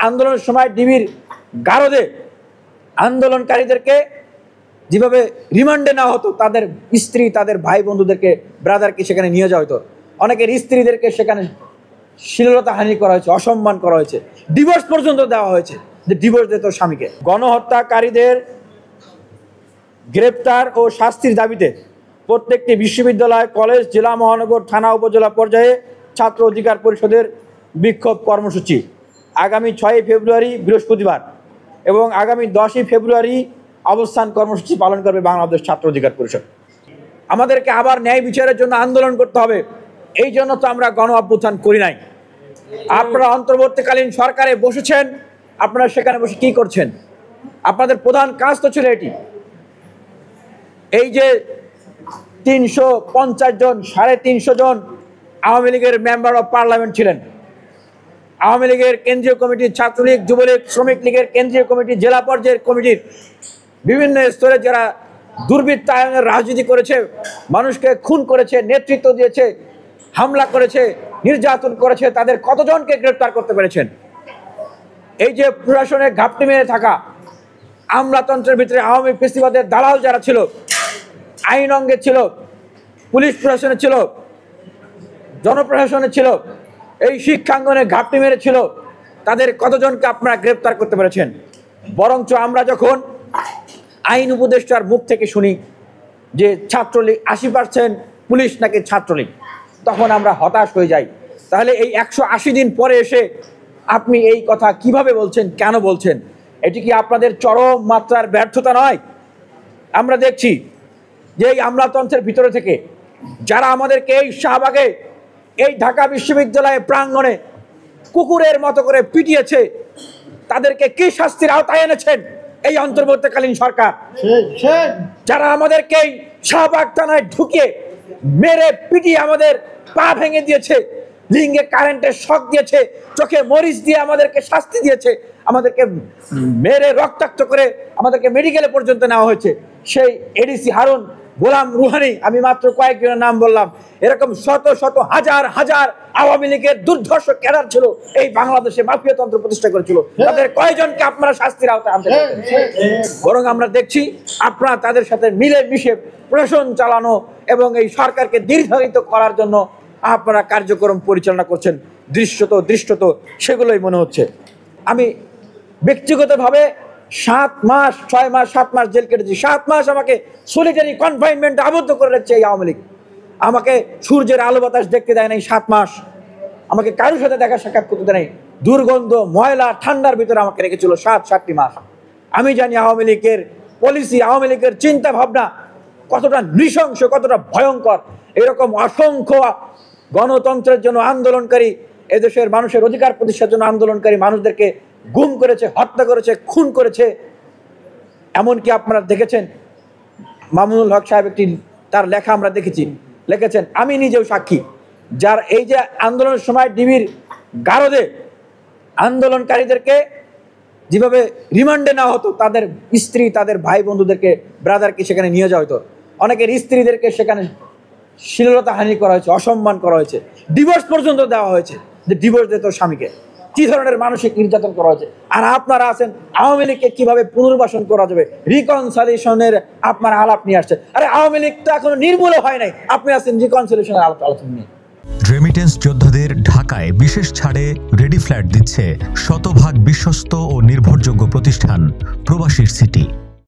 আন্দোলনের সময় ডিবির গারদে আন্দোলনকারীদেরকে যেভাবে রিমান্ডে নেওয়া হতো, তাদের স্ত্রী, তাদের ভাই বন্ধুদেরকে, ব্রাদারকে সেখানে নিয়ে যাওয়া হতো। অনেকের স্ত্রীদেরকে সেখানে শ্লীলতাহানি করা হয়েছে, অসম্মান করা হয়েছে, ডিভোর্স পর্যন্ত দেওয়া হয়েছে, যে ডিভোর্স দিত স্বামীকে। গণহত্যাকারীদের গ্রেপ্তার ও শাস্তির দাবিতে প্রত্যেকটি বিশ্ববিদ্যালয়, কলেজ, জেলা, মহানগর, থানা, উপজেলা পর্যায়ে ছাত্র অধিকার পরিষদের বিক্ষোভ কর্মসূচি আগামী 6 ফেব্রুয়ারি বৃহস্পতিবার এবং আগামী 10 ফেব্রুয়ারি অবস্থান কর্মসূচি পালন করবে বাংলাদেশ ছাত্র অধিকার পরিষদ। আমাদেরকে আবার ন্যায় বিচারের জন্য আন্দোলন করতে হবে, এই জন্য তো আমরা গণ অভ্যুত্থান করি নাই। আপনারা অন্তর্বর্তীকালীন সরকারে বসেছেন, আপনারা সেখানে বসে কি করছেন? আপনাদের প্রধান কাজ তো ছিল এটি। এই যে 350 জন, 350 জন আওয়ামী লীগের মেম্বার অফ পার্লামেন্ট ছিলেন, আওয়ামী লীগের কেন্দ্রীয় কমিটি, ছাত্রলীগ, যুবলীগ, শ্রমিক লীগের কেন্দ্রীয় কমিটি, জেলা পর্যায়ের কমিটির বিভিন্ন স্তরে যারা দুর্বৃত্তায়নের রাজনীতি করেছে, মানুষকে খুন করেছে, নেতৃত্ব দিয়েছে, হামলা করেছে, নির্যাতন করেছে, তাদের কতজনকে গ্রেপ্তার করতে পেরেছেন? এই যে প্রশাসনে ঘাপটি মেরে থাকা, আমলাতন্ত্রের ভিতরে আওয়ামী ফেসিবাদের দালাল যারা ছিল, আইন অঙ্গে ছিল, পুলিশ প্রশাসনে ছিল, জনপ্রশাসনে ছিল, এই শিক্ষাঙ্গনে ঘাপটি মেরেছিল, তাদের কতজনকে আপনারা গ্রেপ্তার করতে পেরেছেন? বরঞ্চ আমরা যখন আইন উপদেষ্টার মুখ থেকে শুনি যে ছাত্রলীগ 80% পুলিশ নাকি ছাত্রলীগ, তখন আমরা হতাশ হয়ে যাই। তাহলে এই 180 দিন পরে এসে আপনি এই কথা কিভাবে বলছেন, কেন বলছেন? এটি কি আপনাদের চরম মাত্রার ব্যর্থতা নয়? আমরা দেখছি যে এই আমলাতন্ত্রের ভিতরে থেকে যারা আমাদেরকে এই শাহবাগে, এই ঢাকা বিশ্ববিদ্যালয়ের প্রাঙ্গণে কুকুরের মতো করে পিটিয়েছে, তাদেরকে কি শাস্তির আওতায় এনেছেন এই অন্তর্বর্তীকালীন সরকার? যারা আমাদেরকে এই শাহবাগ থানায় ঢুকিয়ে মেরে পিটিয়ে আমাদের পা ভেঙে দিয়েছে, লিঙ্গে কারেন্টের শক দিয়েছে, চোখে মরিচ দিয়ে আমাদেরকে শাস্তি দিয়েছে, আমাদেরকে মেরে রক্তাক্ত করে আমাদেরকে মেডিকেলে পর্যন্ত নেওয়া হয়েছে, সেই এডিসি হারুন, গোলাম রুহানি, আমি মাত্র কয়েকজনের নাম বললাম, এরকম শত শত হাজার হাজার আওয়ামী লীগের দুর্ধর্ষ ক্যাডার ছিল, এই বাংলাদেশে মাফিয়াতন্ত্র প্রতিষ্ঠা করেছিল। তাদের কয়জনকে আপনারা শাস্তির আওতায় আনতে পারবেন? বরং আমরা দেখছি আপনারা তাদের সাথে মিলে মিশে প্রশাসন চালানো এবং এই সরকারকে দীর্ঘায়িত করার জন্য আপনারা কার্যক্রম পরিচালনা করছেন। দৃশ্যত সেগুলোই মনে হচ্ছে। আমি ব্যক্তিগতভাবে 7 মাস, 6 মাস, 7 মাস জেল কেটেছি। 7 মাস আমাকে সলিটারি কনফাইনমেন্টে আবদ্ধ করে রেখেছে এই আওয়ামী লীগ। আমাকে সূর্যের আলো বাতাস দেখতে দেয় নাই 7 মাস, আমাকে কারোর সাথে দেখা সাক্ষাৎ করতে দেয় নাই, দুর্গন্ধ, ময়লা, ঠান্ডার ভিতরে আমাকে রেখেছিল 7টি মাস। আমি জানি আওয়ামী লীগের পলিসি, আওয়ামী লীগের চিন্তা ভাবনা কতটা নৃশংস, কতটা ভয়ঙ্কর। এরকম অসংখ্য গণতন্ত্রের জন্য আন্দোলনকারী, এদেশের মানুষের অধিকার প্রতিষ্ঠার জন্য আন্দোলনকারী মানুষদেরকে গুম করেছে, হত্যা করেছে, খুন করেছে। এমনকি আপনারা দেখেছেন মামুনুল হক সাহেব একটি তার লেখা আমরা দেখেছি, লিখেছেন, আমি নিজেও সাক্ষী, যার এই যে আন্দোলনের সময় ডিবির গারদে আন্দোলনকারীদেরকে যেভাবে রিমান্ডে নেওয়া হতো, তাদের স্ত্রী, তাদের ভাই বন্ধুদেরকে, ব্রাদারকে সেখানে নিয়ে যাওয়া হতো, অনেকের স্ত্রীদেরকে সেখানে শ্লীলতাহানি করা হয়েছে, অসম্মান করা হয়েছে, ডিভোর্স পর্যন্ত দেওয়া হয়েছে, যে ডিভোর্স দিত স্বামীকে। কি ধরনের মানসিক নির্যাতন করা হয়েছে। আর আপনারা আছেন আওয়ামী লীগকে কিভাবে পুনর্বাসন করা যাবে, রিকনসিলিয়েশনের আপনারা আলাপ নিয়ে আসছেন। আরে আওয়ামী লীগ তো এখনো নির্মূল হয় নাই, আপনি আছেন রিকনসিলিয়েশনের আলোচনা নিয়ে। রেমিটেন্স যোদ্ধাদের ঢাকায় বিশেষ ছাড়ে রেডি ফ্ল্যাট দিচ্ছে শতভাগ বিশ্বস্ত ও নির্ভরযোগ্য প্রতিষ্ঠান প্রবাসীর সিটি।